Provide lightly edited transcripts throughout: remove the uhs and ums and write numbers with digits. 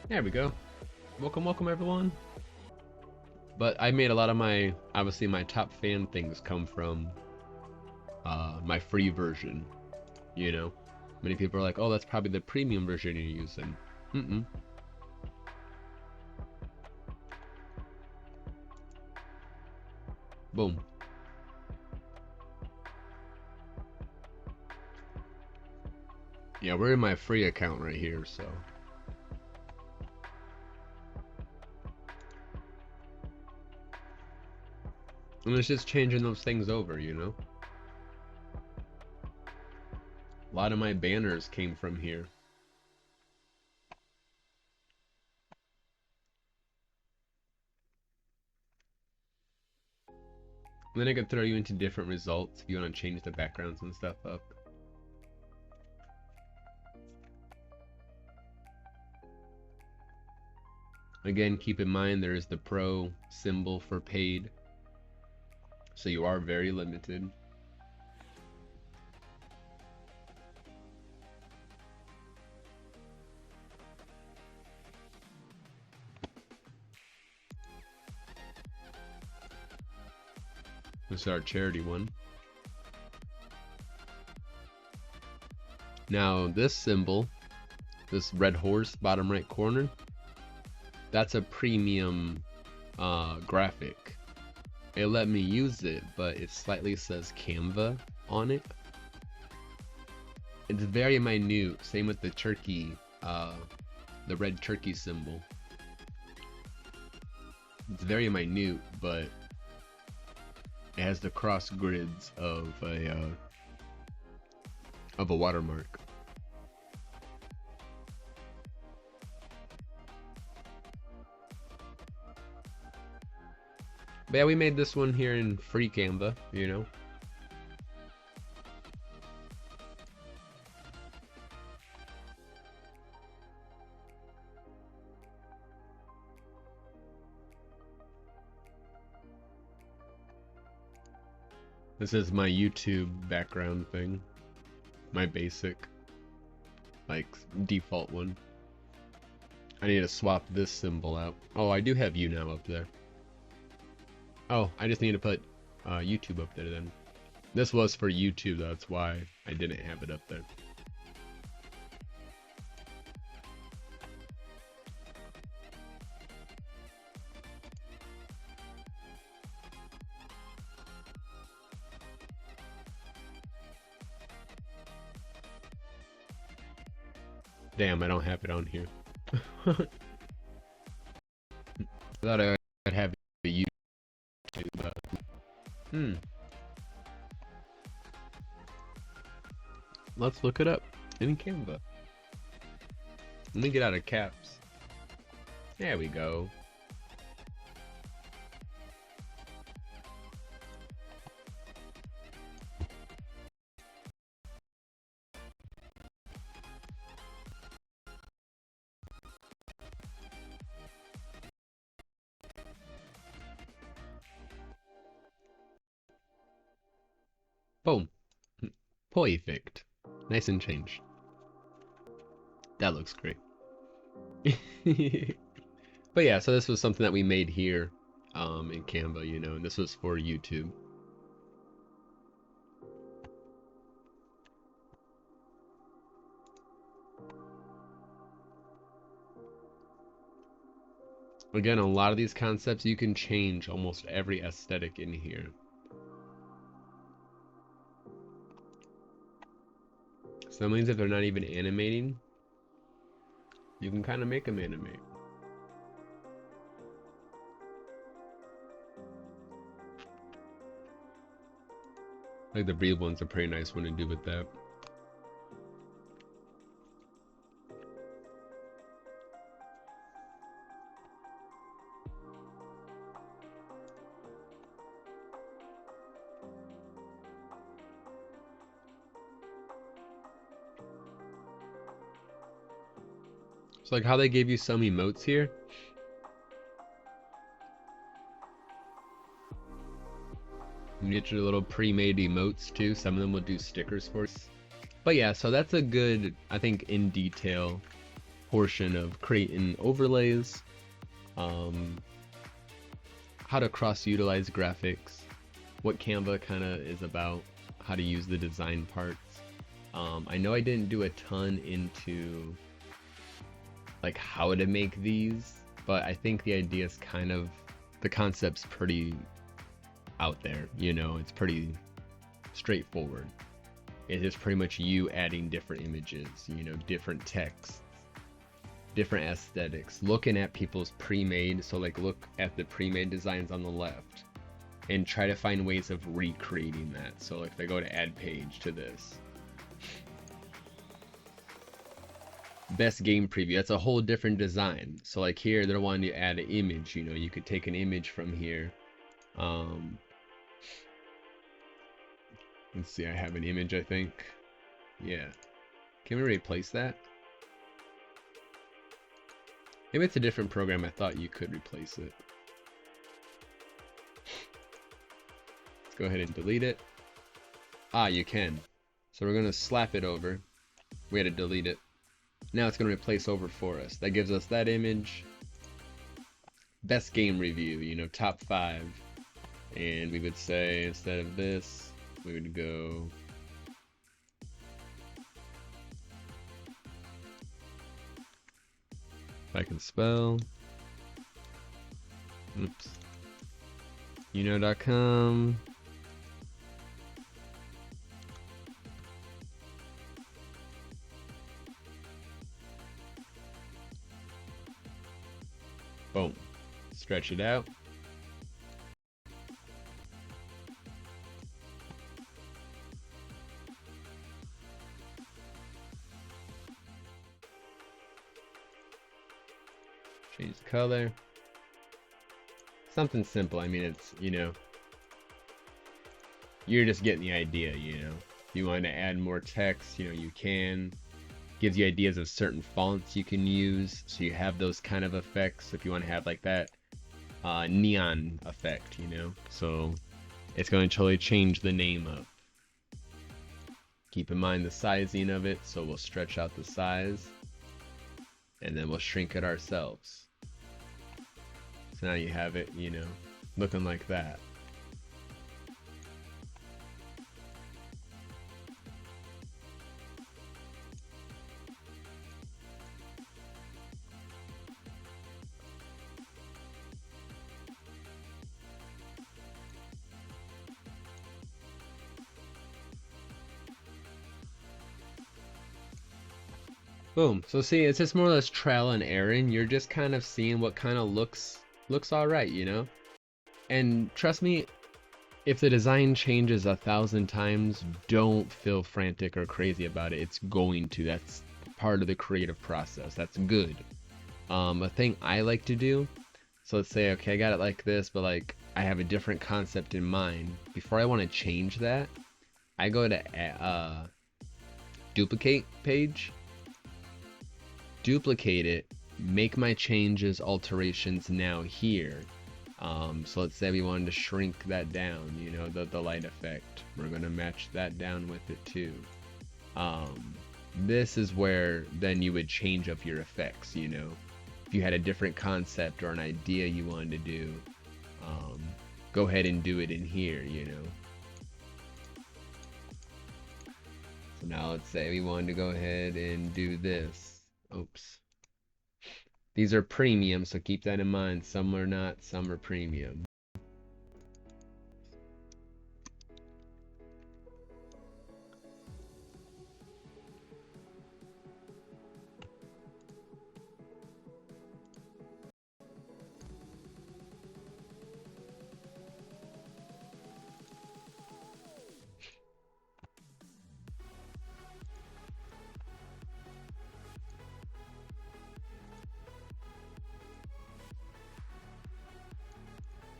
There we go. Welcome everyone. But I made a lot of my, obviously my top fan things come from my free version, you know. Many people are like, oh, that's probably the premium version you're using. Mm-mm. Boom. Yeah, we're in my free account right here, so. And it's just changing those things over, you know? A lot of my banners came from here. And then I could throw you into different results if you want to change the backgrounds and stuff up. Again, keep in mind there is the pro symbol for paid, so you are very limited. This is our charity one. Now this symbol, this red horse bottom right corner, that's a premium graphic. It let me use it, but it slightly says Canva on it. It's very minute. Same with the turkey, the red turkey symbol. It's very minute, but it has the cross grids of a watermark. But yeah, we made this one here in free Canva, you know. This is my YouTube background thing. My basic, like, default one. I need to swap this symbol out. Oh, I do have Younow up there. Oh, I just need to put YouTube up there then. This was for YouTube, that's why I didn't have it up there. Damn, I don't have it on here. I thought I'd have a YouTube, but let's look it up in Canva. Let me get out of caps. There we go. Boom. Perfect. Nice and changed. That looks great. But yeah, so this was something that we made here in Canva, you know, and this was for YouTube. Again, a lot of these concepts you can change almost every aesthetic in here. Some of these, if they're not even animating, you can kind of make them animate. Like the breathe one's a pretty nice one to do with that. It's like how they gave you some emotes here. You get your little pre-made emotes too. Some of them will do stickers for us. But yeah, so that's a good, I think, in detail portion of creating overlays, how to cross-utilize graphics, what Canva kind of is about, how to use the design parts. I know I didn't do a ton into like how to make these, but I think the idea is kind of, the concept's pretty out there, you know, it's pretty straightforward. It is pretty much you adding different images, you know, different texts, different aesthetics, looking at people's pre-made, so like look at the pre-made designs on the left and try to find ways of recreating that. So like if I go to add page to this, best game preview, that's a whole different design. So like here they're wanting to add an image, you know, you could take an image from here. Let's see, I have an image, I think. Yeah. Can we replace that? Maybe it's a different program. I thought you could replace it. Let's go ahead and delete it. Ah, you can. So we're going to slap it over. We had to delete it. Now it's going to replace over for us. That gives us that image. Best game review, you know, top 5. And we would say, instead of this, we would go if I can spell, oops, Younow.com. Boom. Stretch it out. Change the color. Something simple. I mean, it's, you know, you're just getting the idea, you know. If you want to add more text, you know, you can. Gives you ideas of certain fonts you can use, so you have those kind of effects. If you want to have like that neon effect, you know. So it's going to totally change the name up. Keep in mind the sizing of it, so we'll stretch out the size. And then we'll shrink it ourselves. So now you have it, you know, looking like that. Boom. So see, it's just more or less trial and error. You're just kind of seeing what kind of looks alright, you know? And trust me, if the design changes 1,000 times, don't feel frantic or crazy about it. It's going to. That's part of the creative process. That's good. A thing I like to do, so let's say, okay, I got it like this, but like I have a different concept in mind. Before I want to change that, I go to duplicate page, duplicate it, make my changes, alterations now here. So let's say we wanted to shrink that down, you know, the light effect. We're going to match that down with it too. This is where then you would change up your effects, you know. If you had a different concept or an idea you wanted to do, go ahead and do it in here, you know. So now let's say we wanted to go ahead and do this. Oops. These are premium, so keep that in mind. Some are not, some are premium.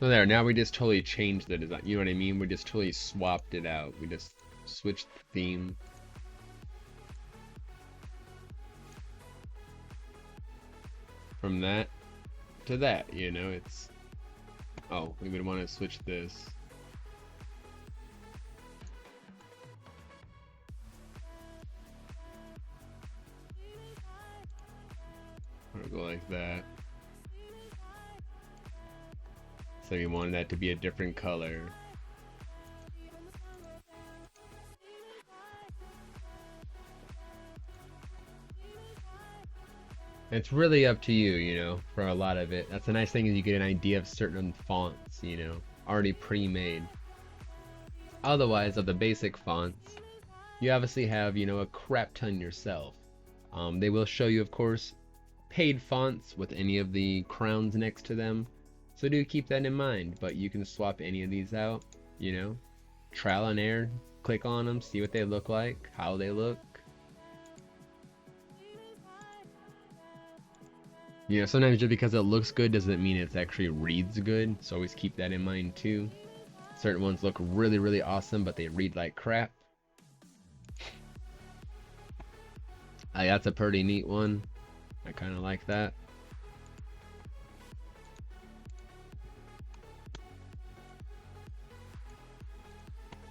So there, now we just totally changed the design. You know what I mean? We just totally swapped it out. We just switched the theme. From that to that, you know, it's... Oh, we would want to switch this. like that. So you wanted that to be a different color. It's really up to you, you know, for a lot of it. That's the nice thing, is you get an idea of certain fonts, you know, already pre-made. Otherwise, of the basic fonts, you obviously have, you know, a crap ton yourself. They will show you, of course, paid fonts with any of the crowns next to them. So do keep that in mind, but you can swap any of these out, you know, trial and error, click on them, see what they look like, how they look. You know, sometimes just because it looks good doesn't mean it actually reads good, so always keep that in mind too. Certain ones look really, really awesome, but they read like crap. That's a pretty neat one. I kind of like that.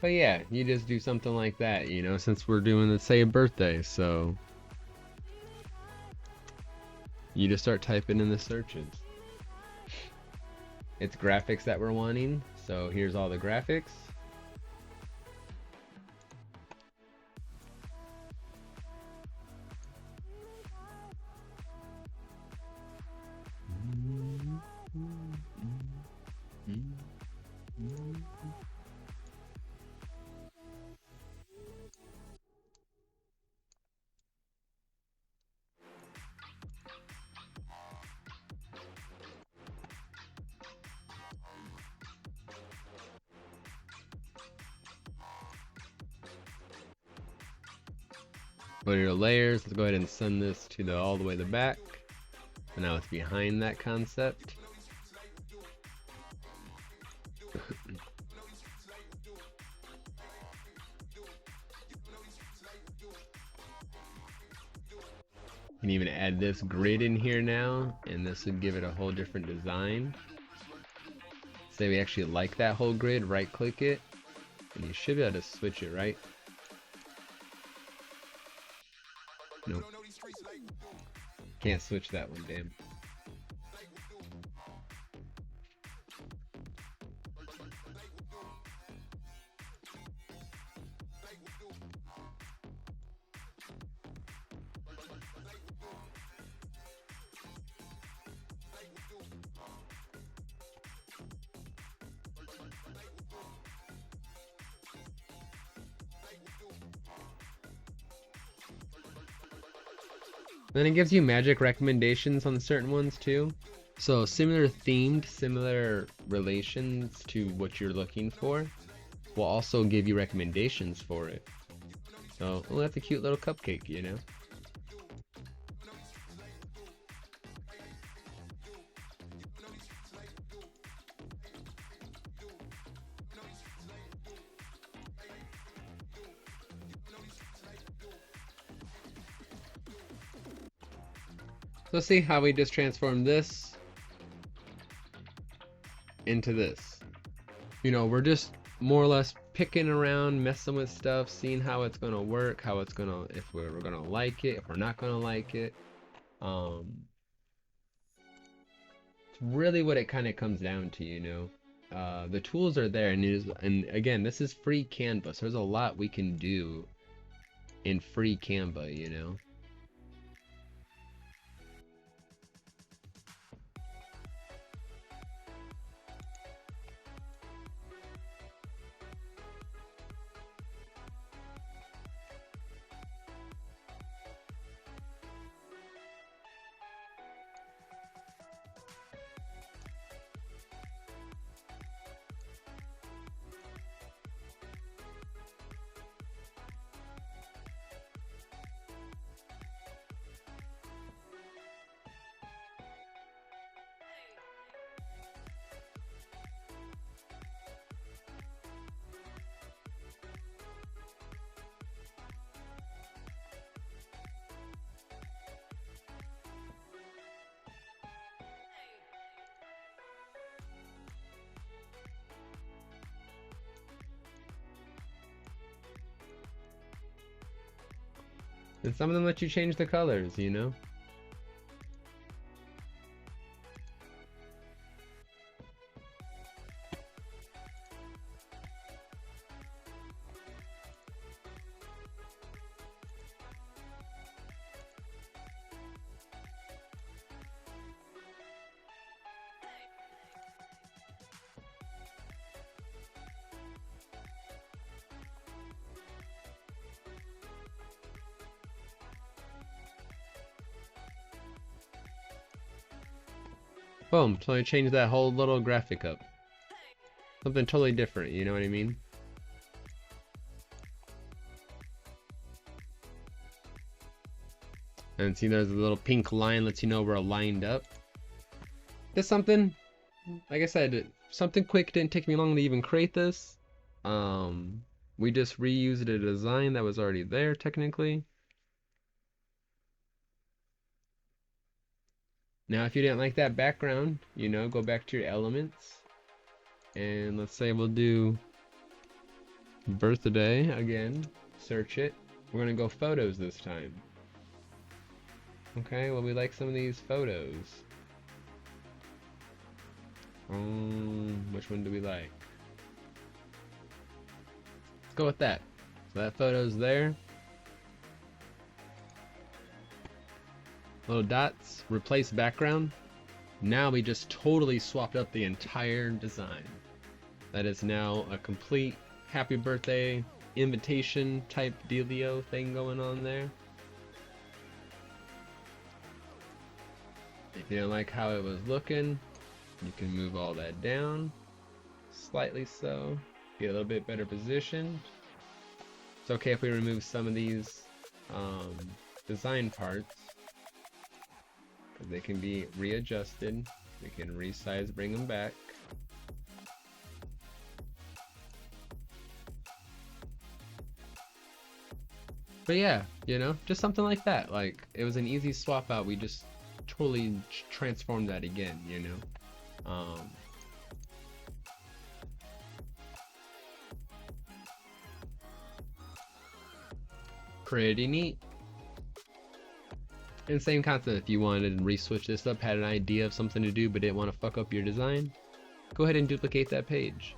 But yeah, you just do something like that, you know, since we're doing, let's say, a birthday, so you just start typing in the searches. It's graphics that we're wanting, so here's all the graphics. Go to your layers. Let's go ahead and send this to the all the way to the back. So now it's behind that concept. You can even add this grid in here now, and this would give it a whole different design. Say we actually like that whole grid, right click it, and you should be able to switch it, right? Nope. Can't switch that one, damn. Then it gives you magic recommendations on certain ones too. So similar themed, similar relations to what you're looking for will also give you recommendations for it. So, oh, that's a cute little cupcake, you know? So see how we just transformed this into this. You know, we're just more or less picking around, messing with stuff, seeing how it's gonna work, how it's gonna, if we're gonna like it, if we're not gonna like it. It's really what it kind of comes down to, you know. The tools are there, and again, this is free Canva, so there's a lot we can do in free Canva, you know. And some of them let you change the colors, you know. Boom, so I changed that whole little graphic up. Something totally different, you know what I mean? And see, there's a little pink line, lets you know we're lined up. This something, like I said, something quick. Didn't take me long to even create this. We just reused a design that was already there technically. Now if you didn't like that background, you know, go back to your elements. And let's say we'll do birthday again. Search it. We're gonna go photos this time. Okay, well we like some of these photos. Which one do we like? Let's go with that. So that photo's there. Little dots, replace background. Now we just totally swapped up the entire design. That is now a complete happy birthday invitation type dealio thing going on there. If you don't like how it was looking, you can move all that down slightly so, get a little bit better positioned. It's okay if we remove some of these design parts, because they can be readjusted. We can resize, bring them back. But yeah, you know, just something like that. Like, it was an easy swap out. We just totally transformed that again, you know. Pretty neat. And same concept, if you wanted to re-switch this up, had an idea of something to do but didn't want to fuck up your design, go ahead and duplicate that page.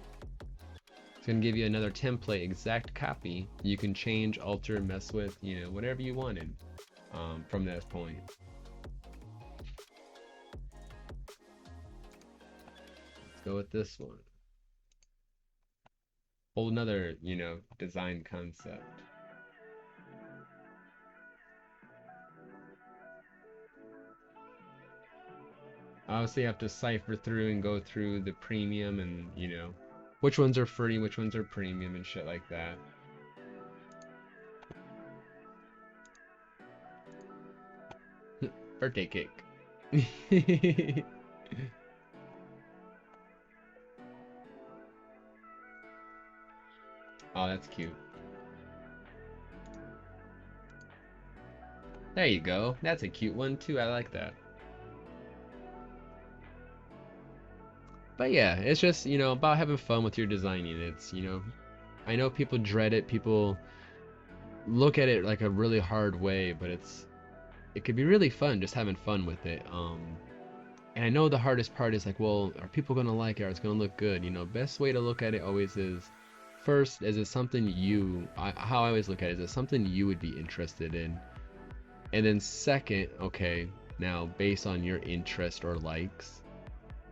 It's going to give you another template, exact copy. You can change, alter, mess with, you know, whatever you wanted from that point. Let's go with this one. Whole another, you know, design concept. Obviously, you have to cipher through and go through the premium and, you know, which ones are free, which ones are premium and shit like that. Birthday cake. Oh, that's cute. There you go. That's a cute one too. I like that. But yeah, it's just, you know, about having fun with your designing. It's, you know, I know people dread it. People look at it like a really hard way, but it could be really fun just having fun with it. And I know the hardest part is like, well, are people gonna like it? Or it's gonna look good? You know, best way to look at it always is, first, is it something how I always look at it, is it something you would be interested in? And then second, okay, now based on your interest or likes,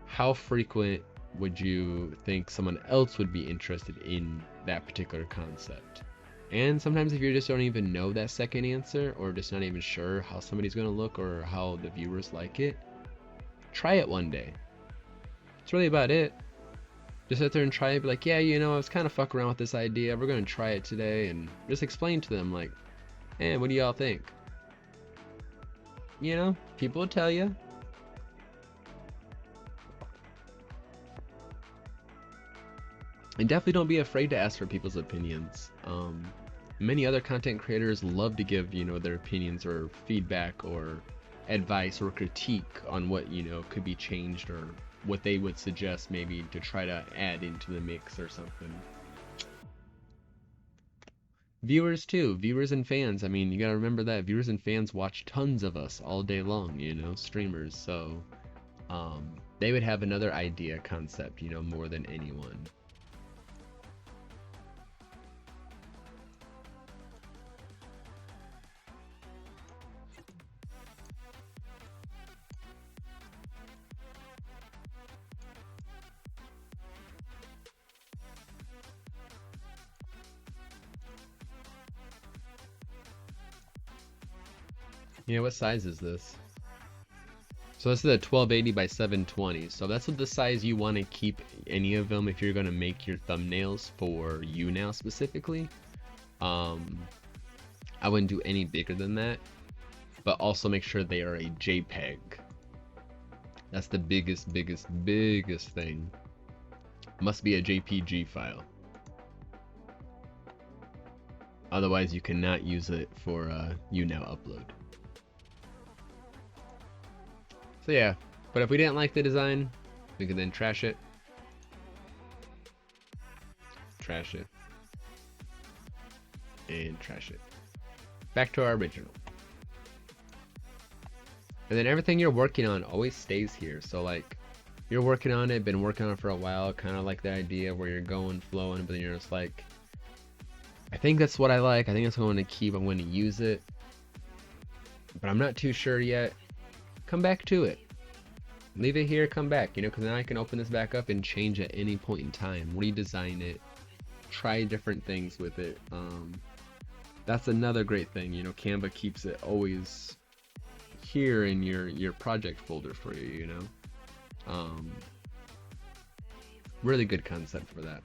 how frequent would you think someone else would be interested in that particular concept? And sometimes if you just don't even know that second answer, or just not even sure how somebody's gonna look or how the viewers like it, try it one day. That's really about it. Just sit there and try it, be like, yeah, you know, I was kind of fucking around with this idea, we're gonna try it today, and just explain to them like, hey, what do y'all think? You know, people will tell you. And definitely don't be afraid to ask for people's opinions. Many other content creators love to give, you know, their opinions or feedback or advice or critique on what, you know, could be changed or what they would suggest maybe to try to add into the mix or something. Viewers too, viewers and fans. I mean, you gotta remember that viewers and fans watch tons of us all day long, you know, streamers. So they would have another idea concept, you know, more than anyone. Yeah, what size is this? So this is a 1280 by 720. So that's what the size you want to keep any of them if you're going to make your thumbnails for Younow specifically. I wouldn't do any bigger than that, but also make sure they are a JPEG. That's the biggest thing. Must be a JPG file. Otherwise you cannot use it for Younow upload. So yeah, but if we didn't like the design, we can then trash it. Trash it. And trash it. Back to our original. And then everything you're working on always stays here. So like, you're working on it, been working on it for a while, kind of like the idea where you're going, flowing, but then you're just like, I think that's what I like, I think that's what I'm going to keep, I'm going to use it, but I'm not too sure yet. Come back to it. Leave it here, come back, you know, because now I can open this back up and change at any point in time, redesign it, try different things with it. That's another great thing, you know, Canva keeps it always here in your project folder for you, you know. Really good concept for that.